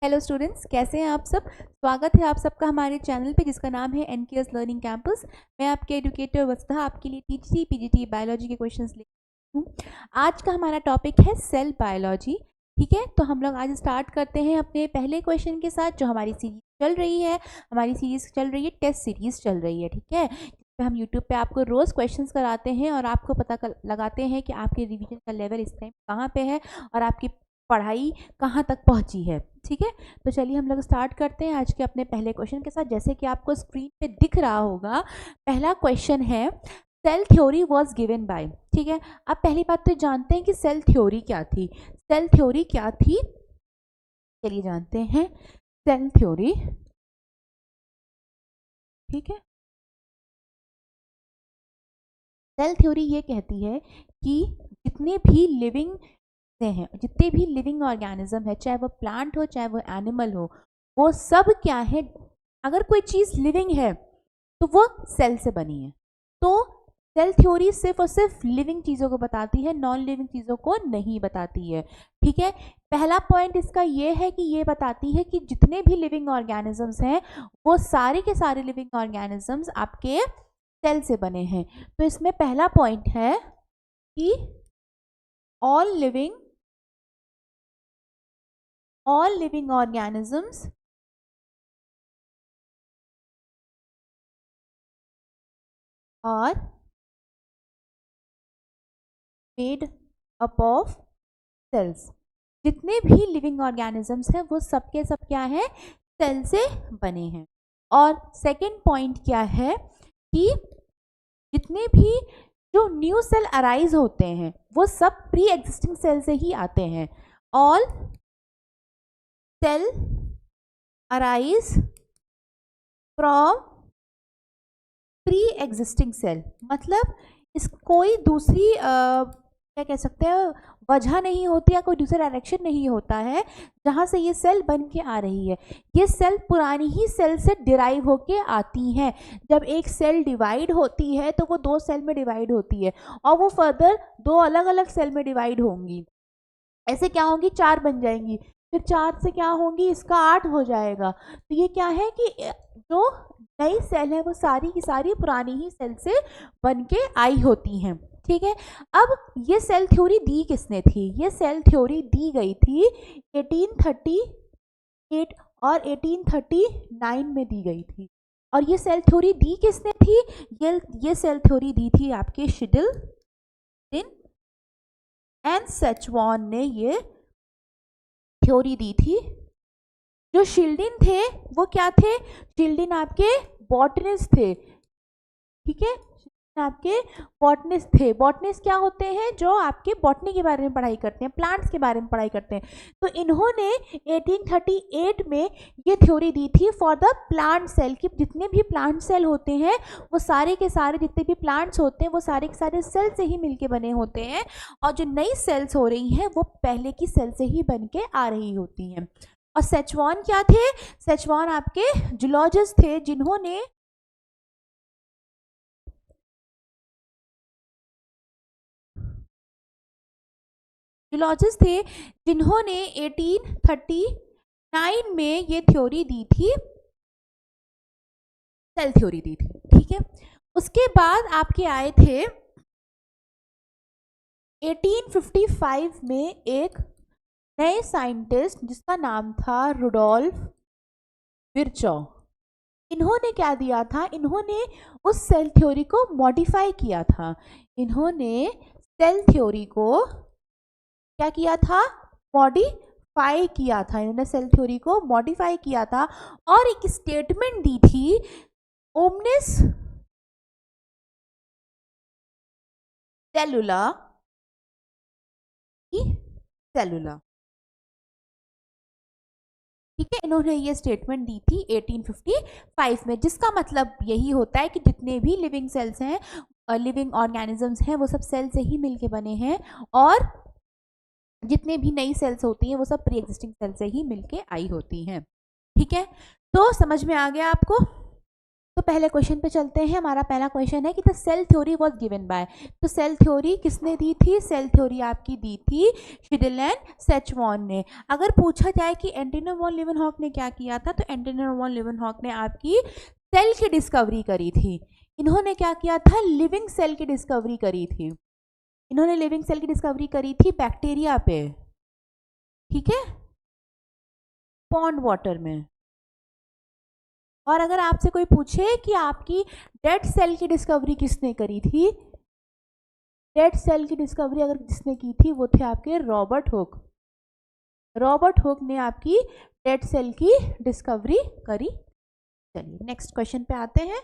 Hello students, कैसे हैं आप सब। स्वागत है आप सबका हमारे चैनल पे जिसका नाम है एनकेएस लर्निंग कैंपस। मैं आपके एजुकेटर वसुधा आपके लिए टीजीटी पीजीटी बायोलॉजी के क्वेश्चंस लेकर हूँ। आज का हमारा टॉपिक है सेल बायोलॉजी। ठीक है, तो हम लोग आज स्टार्ट करते हैं अपने पहले क्वेश्चन के साथ। जो हमारी सीरीज चल रही है, टेस्ट सीरीज चल रही है। ठीक है, पे हम यूट्यूब पे आपको रोज़ क्वेश्चंस कराते हैं और आपको लगाते हैं कि आपके रिवीजन का लेवल इस टाइम कहाँ पे है और आपकी पढ़ाई कहाँ तक पहुँची है। ठीक है, तो चलिए हम लोग स्टार्ट करते हैं आज के अपने पहले क्वेश्चन के साथ। जैसे कि आपको स्क्रीन पे दिख रहा होगा, पहला क्वेश्चन है cell theory was given by. ठीक है, अब पहली बात तो जानते हैं कि सेल थ्योरी क्या थी। सेल थ्योरी क्या थी, चलिए जानते हैं सेल थ्योरी। ठीक है, सेल थ्योरी ये कहती है कि जितने भी लिविंग ऑर्गेनिज्म है, चाहे वो प्लांट हो चाहे वो एनिमल हो, वो सब क्या है, अगर कोई चीज़ लिविंग है तो वो सेल से बनी है। तो सेल थ्योरी सिर्फ और सिर्फ लिविंग चीज़ों को बताती है, नॉन लिविंग चीज़ों को नहीं बताती है। ठीक है, पहला पॉइंट इसका ये है कि ये बताती है कि जितने भी लिविंग ऑर्गेनिजम्स हैं वो सारे के सारे लिविंग ऑर्गेनिजम्स आपके सेल से बने हैं। तो इसमें पहला पॉइंट है कि all living organisms are made up of cells। जितने भी लिविंग ऑर्गेनिजम्स हैं वो सब के सब क्या है, सेल से बने हैं। और सेकंड पॉइंट क्या है कि जितने भी जो न्यू सेल अराइज होते हैं वो सब प्री एग्जिस्टिंग सेल से ही आते हैं। All cell arise from pre existing cell, मतलब इस कोई दूसरी क्या कह सकते हैं, वजह नहीं होती या कोई दूसरा डायरेक्शन नहीं होता है जहाँ से ये सेल बन के आ रही है। ये सेल पुरानी ही सेल से डिराइव होके आती हैं। जब एक सेल डिवाइड होती है तो वो दो सेल में डिवाइड होती है और वो फर्दर दो अलग अलग सेल में डिवाइड होंगी। ऐसे क्या होंगी, चार बन जाएंगी, फिर चार से क्या होंगी, इसका 8 हो जाएगा। तो ये क्या है कि जो नई सेल है वो सारी की सारी पुरानी ही सेल से बन के आई होती हैं। ठीक है, अब ये सेल थ्योरी दी किसने थी, ये सेल थ्योरी दी गई थी 1838 और 1839 में दी गई थी। और ये सेल थ्योरी दी किसने थी, ये सेल थ्योरी दी थी आपके शिल्डिन एंड सेचवान ने ये थ्योरी दी थी। जो शिल्डिन थे वो क्या थे, शिल्डिन आपके बॉटनिस्ट थे। ठीक है, आपके बॉटनिस्ट थे। बॉटनिस्ट क्या होते हैं, जो आपके बॉटनी के बारे में पढ़ाई करते हैं, प्लांट्स के बारे में पढ़ाई करते हैं। तो इन्होंने 1838 में ये थ्योरी दी थी फॉर द प्लांट सेल, कि जितने भी प्लांट सेल होते हैं वो सारे के सारे, जितने भी प्लांट्स होते हैं वो सारे के सारे सेल से ही मिलके बने होते हैं। और जो नई सेल्स हो रही हैं वो पहले की सेल से ही बन के आ रही होती हैं। और सेचवान क्या थे, सेचवान आपके जूलॉजिस्ट थे जिन्होंने थे जिन्होंने 1839 में ये थ्योरी दी थी, सेल थ्योरी दी थी। ठीक है, उसके बाद आपके आए थे 1855 में एक नए साइंटिस्ट जिसका नाम था रुडोल्फ विर्चॉ। इन्होंने क्या दिया था, इन्होंने उस सेल थ्योरी को मॉडिफाई किया था। इन्होंने सेल थ्योरी को क्या किया था, मॉडिफाई किया था। इन्होंने सेल थ्योरी को मॉडिफाई किया था और एक स्टेटमेंट दी थी, ओमनिस सेलुला सेलुला। ठीक है, इन्होंने ये स्टेटमेंट दी थी 1855 में, जिसका मतलब यही होता है कि जितने भी लिविंग सेल्स हैं, लिविंग ऑर्गेनिजम्स हैं, वो सब सेल से ही मिलके बने हैं। और जितने भी नई सेल्स होती हैं वो सब प्री एग्जिस्टिंग सेल से ही मिलके आई होती हैं। ठीक है, तो समझ में आ गया आपको। तो पहले क्वेश्चन पे चलते हैं। हमारा पहला क्वेश्चन है कि the cell theory was given by, तो सेल थ्योरी किसने दी थी? सेल थ्योरी आपकी दी थी शिडल एंड सेचवॉन ने। अगर पूछा जाए कि एंटोनियो वॉन लीवेनहॉक ने क्या किया था, तो एंटोनियो वॉन लीवेनहॉक ने आपकी सेल की डिस्कवरी करी थी। इन्होंने क्या किया था? लिविंग सेल की डिस्कवरी करी थी। इन्होंने लिविंग सेल की डिस्कवरी करी थी बैक्टीरिया पे, ठीक है, पॉन्ड वाटर में। और अगर आपसे कोई पूछे कि आपकी डेड सेल की डिस्कवरी किसने करी थी, डेड सेल की डिस्कवरी अगर किसने की थी, वो थे आपके रॉबर्ट हुक। रॉबर्ट हुक ने आपकी डेड सेल की डिस्कवरी करी। चलिए नेक्स्ट क्वेश्चन पे आते हैं।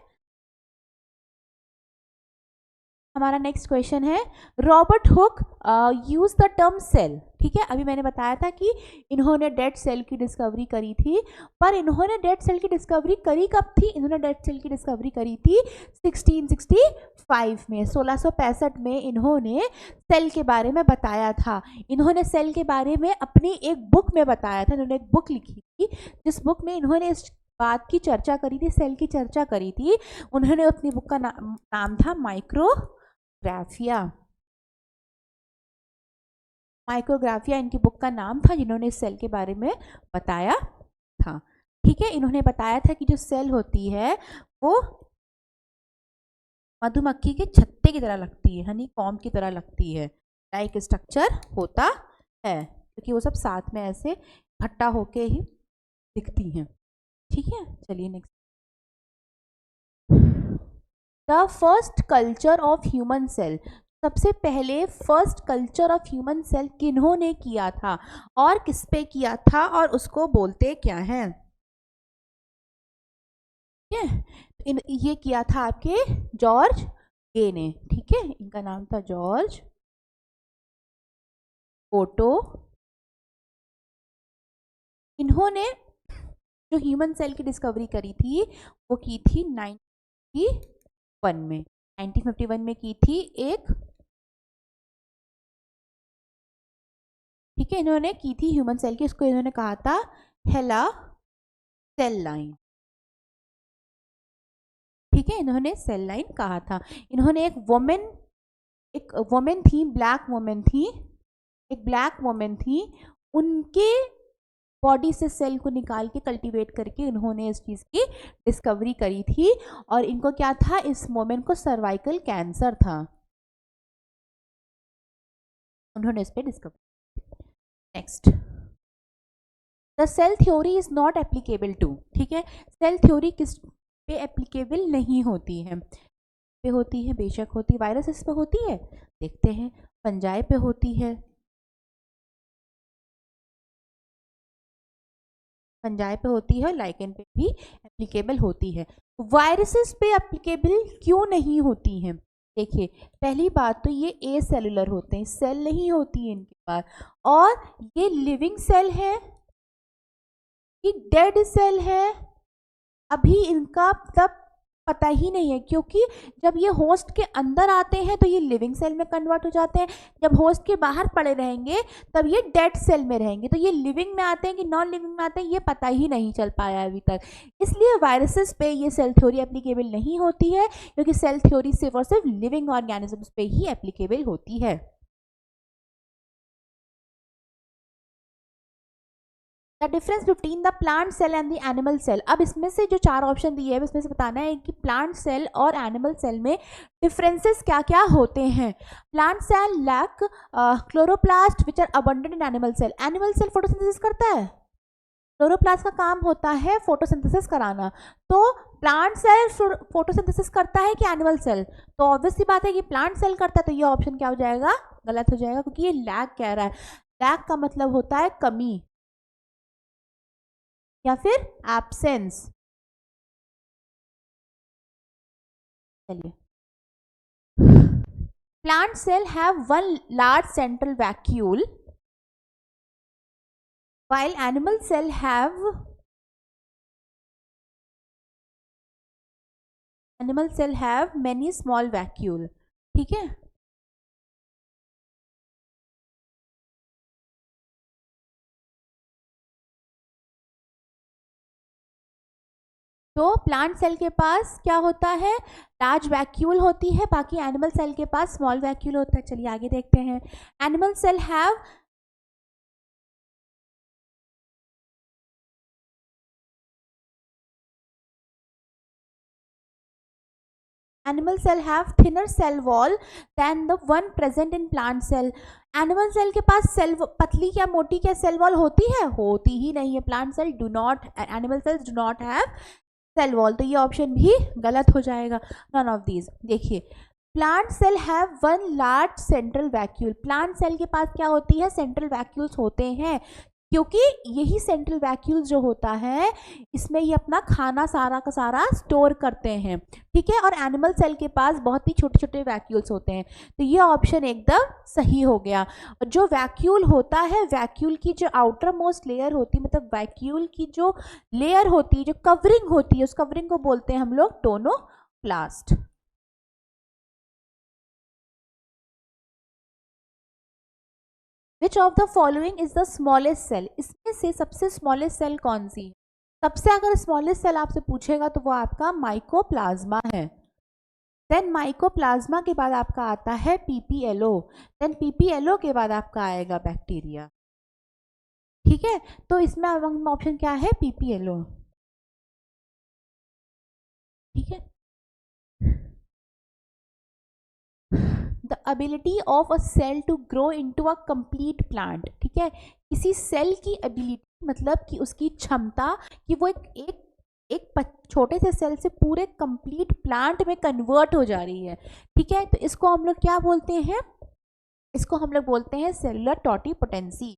हमारा नेक्स्ट क्वेश्चन है, Robert Hooke use the term cell, ठीक है। अभी मैंने बताया था कि इन्होंने डेड सेल की डिस्कवरी करी थी, पर इन्होंने डेड सेल की डिस्कवरी करी कब थी? इन्होंने डेड सेल की डिस्कवरी करी थी 1665 में, 1665 में इन्होंने सेल के बारे में बताया था। इन्होंने सेल के बारे में अपनी एक बुक में बताया था। इन्होंने एक बुक लिखी थी, जिस बुक में इन्होंने इस बात की चर्चा करी थी, सेल की चर्चा करी थी। उन्होंने अपनी बुक का नाम था माइक्रोग्राफिया। माइक्रोग्राफिया इनकी बुक का नाम था, जिन्होंने इस सेल के बारे में बताया था, ठीक है। इन्होंने बताया था कि जो सेल होती है वो मधुमक्खी के छत्ते की तरह लगती है, हनी कॉम्ब की तरह लगती है, लाइक स्ट्रक्चर होता है, क्योंकि वो सब साथ में ऐसे इकट्ठा होके ही दिखती हैं, ठीक है। चलिए next, the first culture of human cell, सबसे पहले first culture of human cell किन्होंने किया था और किस पे किया था और उसको बोलते क्या हैं? ठीक है, ये किया था आपके जॉर्ज गे ने, ठीक है। इनका नाम था जॉर्ज ओटो। इन्होंने जो ह्यूमन सेल की डिस्कवरी करी थी वो की थी 1951 में, 1951 में की थी एक, ठीक है। इन्होंने की थी ह्यूमन सेल की, इसको इन्होंने कहा था हेला सेल लाइन, ठीक है। इन्होंने सेल लाइन कहा था। इन्होंने एक वुमेन थी, ब्लैक वुमेन थी, एक ब्लैक वुमेन थी, उनके बॉडी से सेल को निकाल के कल्टीवेट करके इन्होंने इस चीज़ की डिस्कवरी करी थी। और इनको क्या था? इस वुमेन को सर्वाइकल कैंसर था, उन्होंने इस पे discovery. Next, the cell theory is not applicable to, ठीक है। सेल थ्योरी किस पे एप्लीकेबल नहीं होती है? पे होती है, बेशक होती है। वायरसेस पे होती है, देखते हैं। फंजाई पे होती है, फंजाई पे होती है, लाइकेन पे भी एप्लीकेबल होती है। वायरसेस पे एप्लीकेबल क्यों नहीं होती हैं? देखिए, पहली बात तो ये ए सेलुलर होते हैं, सेल नहीं होती है इनके पास, और ये लिविंग सेल है कि डेड सेल है, अभी इनका तब पता ही नहीं है। क्योंकि जब ये होस्ट के अंदर आते हैं तो ये लिविंग सेल में कन्वर्ट हो जाते हैं, जब होस्ट के बाहर पड़े रहेंगे तब ये डेड सेल में रहेंगे। तो ये लिविंग में आते हैं कि नॉन लिविंग में आते हैं, ये पता ही नहीं चल पाया अभी तक। इसलिए वायरसेस पे ये सेल थ्योरी एप्लीकेबल नहीं होती है, क्योंकि सेल थ्योरी सिर्फ और सिर्फ लिविंग ऑर्गेनिजम्स पे ही एप्लीकेबल होती है। The difference between the plant cell and the animal cell. अब इसमें से जो चार ऑप्शन दिए हैं, इसमें से बताना है कि प्लांट सेल और एनिमल सेल में डिफरेंसेस क्या क्या होते हैं। Plant cell lack chloroplast which are abundant in animal cell. Animal cell photosynthesis करता है, क्लोरोप्लास्ट का काम होता है फोटोसिंथेसिस कराना। तो प्लांट सेल फोटोसिंथेसिस करता है कि एनिमल सेल? तो ऑब्वियस सी बात है कि प्लांट सेल करता है, तो ये ऑप्शन क्या हो जाएगा? गलत हो जाएगा, क्योंकि ये लैक कह रहा है। लैक का मतलब होता है कमी या फिर एब्सेंस। चलिए, plant cell have one large central vacuole while animal cell have many small vacuole, ठीक है। तो प्लांट सेल के पास क्या होता है, लार्ज वैक्यूल होती है, बाकी एनिमल सेल के पास स्मॉल वैक्यूल होता है। चलिए आगे देखते हैं। Animal cell have animal cell have thinner cell wall than the one present in plant cell। Animal cell के पास सेल पतली क्या मोटी क्या सेल वॉल होती है, होती ही नहीं है। Plant cell do not, animal cells do not have cell wall, तो ये ऑप्शन भी गलत हो जाएगा, नन ऑफ दीज। देखिए plant cell have one large central vacuole, plant cell के पास क्या होती है, सेंट्रल वैक्यूल्स होते हैं, क्योंकि यही सेंट्रल वैक्यूल्स जो होता है इसमें ये अपना खाना सारा का सारा स्टोर करते हैं, ठीक है। और एनिमल सेल के पास बहुत ही छोटे छोटे वैक्यूल्स होते हैं, तो ये ऑप्शन एकदम सही हो गया। जो वैक्यूल होता है, वैक्यूल की जो आउटर मोस्ट लेयर होती है, मतलब वैक्यूल की जो लेयर होती है, जो कवरिंग होती है, उस कवरिंग को बोलते हैं हम लोग tonoplast. Which of the following is the smallest cell, इसमें से सबसे स्मॉलेस्ट सेल कौन सी है? सबसे अगर स्मॉलेस्ट सेल आपसे पूछेगा तो वो आपका माइकोप्लाज्मा है। देन माइकोप्लाज्मा के बाद आपका आता है पीपीएलओ, देन पीपीएलओ के बाद आपका आएगा बैक्टीरिया, ठीक है। तो इसमें ऑप्शन क्या है, पीपीएलओ, ठीक है। The ability of a cell to grow into a complete plant, ठीक है। किसी सेल की एबिलिटी मतलब कि उसकी क्षमता कि वो एक छोटे से सेल से पूरे कंप्लीट प्लांट में कन्वर्ट हो जा रही है, ठीक है। तो इसको हम लोग क्या बोलते हैं, इसको हम लोग बोलते हैं सेलुलर टोटिपोटेंसी,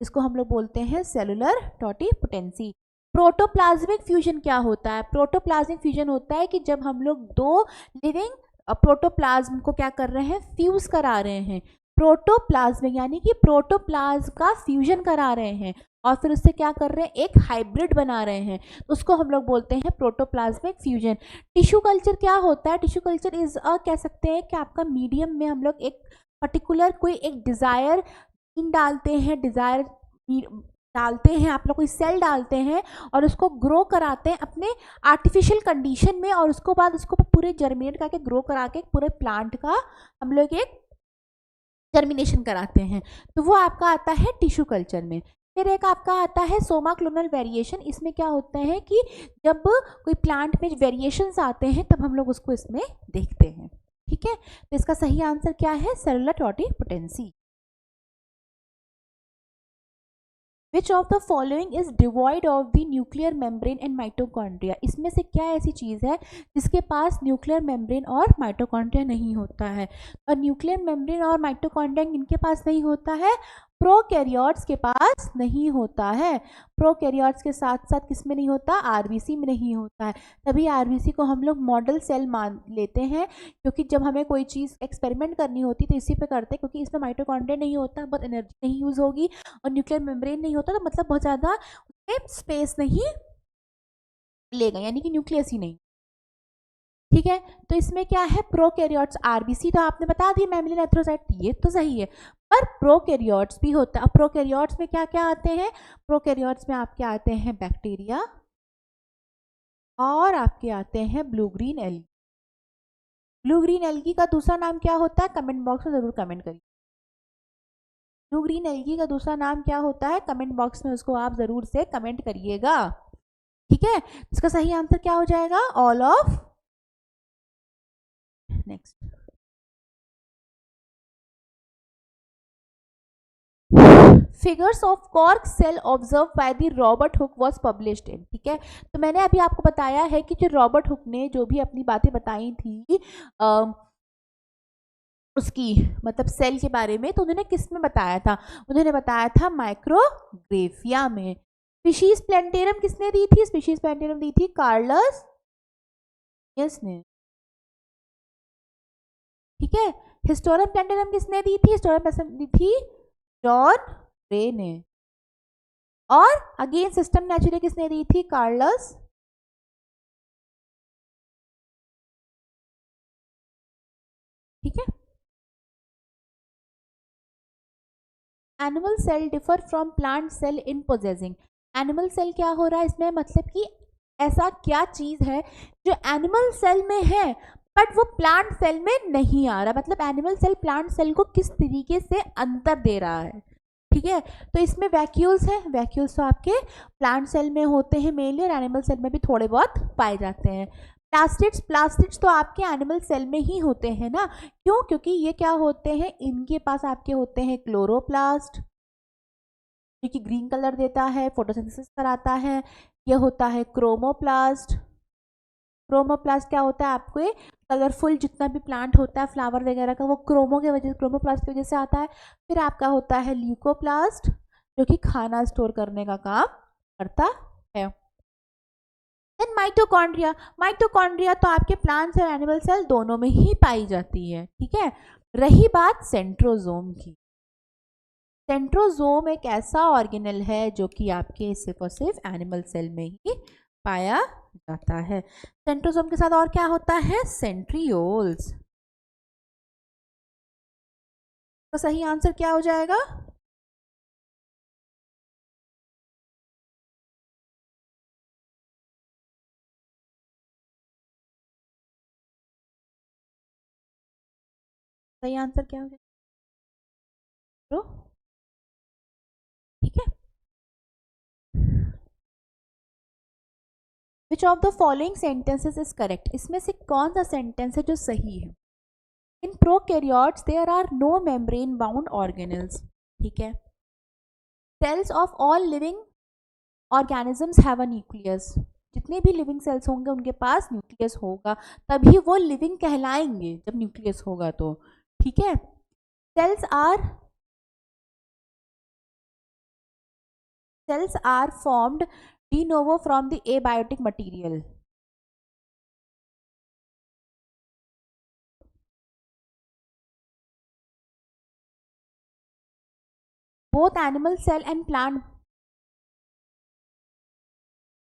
इसको हम लोग बोलते हैं सेलुलर टोटिपोटेंसी। प्रोटोप्लाज्मिक फ्यूजन क्या होता है, प्रोटोप्लाज्मिक फ्यूजन होता है कि जब हम लोग दो लिविंग प्रोटोप्लाज्म को क्या कर रहे हैं, फ्यूज करा रहे हैं। प्रोटोप्लाज्मिक यानी कि प्रोटोप्लाज्म का फ्यूजन करा रहे हैं और फिर उससे क्या कर रहे हैं, एक हाइब्रिड बना रहे हैं, तो उसको हम लोग बोलते हैं प्रोटोप्लाज्मिक फ्यूजन। टिश्यू कल्चर क्या होता है, टिश्यू कल्चर इज कह सकते हैं कि आपका मीडियम में हम लोग एक पर्टिकुलर कोई एक डिज़ायर डालते हैं, डिज़ायर डालते हैं, आप लोग कोई सेल डालते हैं और उसको ग्रो कराते हैं अपने आर्टिफिशियल कंडीशन में, और उसको बाद उसको पूरे जर्मिनेट करके ग्रो करा के पूरे प्लांट का हम लोग एक जर्मिनेशन कराते हैं, तो वो आपका आता है टिश्यू कल्चर में। फिर एक आपका आता है सोमा क्लोनल वेरिएशन, इसमें क्या होता है कि जब कोई प्लांट में वेरिएशंस आते हैं तब हम लोग उसको इसमें देखते हैं, ठीक है। तो इसका सही आंसर क्या है, cellular totipotency. Which of the following is devoid of the nuclear membrane and mitochondria, इसमें से क्या ऐसी चीज़ है जिसके पास न्यूक्लियर मेम्ब्रेन और माइटोकॉन्ड्रिया नहीं होता है। और न्यूक्लियर मेम्ब्रेन और माइटोकॉन्ड्रिया इनके पास नहीं होता है, प्रोकैरियोट्स के पास नहीं होता है। प्रोकैरियोट्स के साथ साथ किस में नहीं होता, आरबीसी में नहीं होता है। तभी आरबीसी को हम लोग मॉडल सेल मान लेते हैं, क्योंकि जब हमें कोई चीज़ एक्सपेरिमेंट करनी होती तो इसी पे करते हैं, क्योंकि इसमें माइटोकॉन्ड्रिया नहीं होता, बहुत एनर्जी नहीं यूज़ होगी, और न्यूक्लियर मेम्ब्रेन नहीं होता, तो मतलब बहुत ज़्यादा स्पेस नहीं लेगा, यानी कि न्यूक्लियस ही नहीं, ठीक है। तो इसमें क्या है, प्रोकैरियोट्स, आरबीसी तो आपने बता दी, मैमिलिन एथ्रोसाइट, ये तो सही है, पर प्रोकैरियोट्स भी होता है। अब प्रोकैरियोट्स में क्या क्या आते हैं, प्रोकैरियोट्स में आपके आते हैं बैक्टीरिया और आपके आते हैं blue green algae. Blue green algae का दूसरा नाम क्या होता है, कमेंट बॉक्स में जरूर कमेंट करिए। ब्लू ग्रीन एल्गी का दूसरा नाम क्या होता है, कमेंट बॉक्स में उसको आप जरूर से कमेंट करिएगा, ठीक है। इसका सही आंसर क्या हो जाएगा, all of. Next, figures of cork cell observe by the Robert Hooke was published in, ठीक है। तो मैंने अभी आपको बताया है कि जो रॉबर्ट हुक ने जो भी अपनी बातें बताई थी उसकी मतलब सेल के बारे में, तो उन्होंने किस में बताया था, उन्होंने बताया था माइक्रोग्रेफिया में। स्पीशीज प्लैंटेरम किसने दी थी, स्पीशीज प्लैंटेरम दी थी कार्लस ने, ठीक है। हिस्टोरम प्लैंटेरम किसने दी थी, हिस्टोरम प्लैंटेरम दी थी जॉन रे ने, और अगेन सिस्टम नेचुरे किसने दी थी, कार्लस, ठीक है। Animal cell differ from plant cell in possessing, animal cell क्या हो रहा है इसमें, मतलब कि ऐसा क्या चीज़ है जो एनिमल सेल में है बट वो प्लांट सेल में नहीं आ रहा, मतलब एनिमल सेल प्लांट सेल को किस तरीके से अंतर दे रहा है, ठीक है। तो इसमें वैक्यूल्स हैं, वैक्यूल्स तो आपके प्लांट सेल में होते हैं मेनली, और एनिमल सेल में भी थोड़े बहुत पाए जाते हैं। प्लास्टिड्स, प्लास्टिड्स तो आपके एनिमल सेल में ही होते हैं ना, क्यों? क्योंकि ये क्या होते हैं, इनके पास आपके होते हैं क्लोरोप्लास्ट, जो कि ग्रीन कलर देता है, फोटोसिंथेसिस कराता है। ये होता है क्रोमोप्लास्ट, क्रोमोप्लास्ट क्या होता है, आपको कलरफुल जितना भी प्लांट होता है फ्लावर वगैरह का, वो क्रोमो के वजह से, क्रोमोप्लास्ट की वजह से आता है। फिर आपका होता है ल्यूकोप्लास्ट, जो कि खाना स्टोर करने का काम करता है। देन माइटोकॉन्ड्रिया, माइटोकॉन्ड्रिया तो आपके प्लांट्स और एनिमल सेल दोनों में ही पाई जाती है, ठीक है। रही बात सेंट्रोजोम की, सेंट्रोजोम एक ऐसा ऑर्गेनल है जो कि आपके सिर्फ और सिर्फ एनिमल सेल में ही पाया जाता है। सेंट्रोजोम के साथ और क्या होता है, सेंट्रियोल्स। तो सही आंसर क्या हो जाएगा, सही आंसर क्या हो जाएगा, तो ठीक है। Which of the following sentences is correct, इसमें से कौन सा सेंटेंस है जो सही है। In prokaryotes there are no membrane bound organelles, ठीक है। Cells of all living organisms have a nucleus, जितने भी लिविंग सेल्स होंगे उनके पास न्यूक्लियस होगा, तभी वो लिविंग कहलाएंगे जब न्यूक्लियस होगा तो, ठीक है। Cells are, cells are formed de novo from the abiotic material. Both animal cell and plant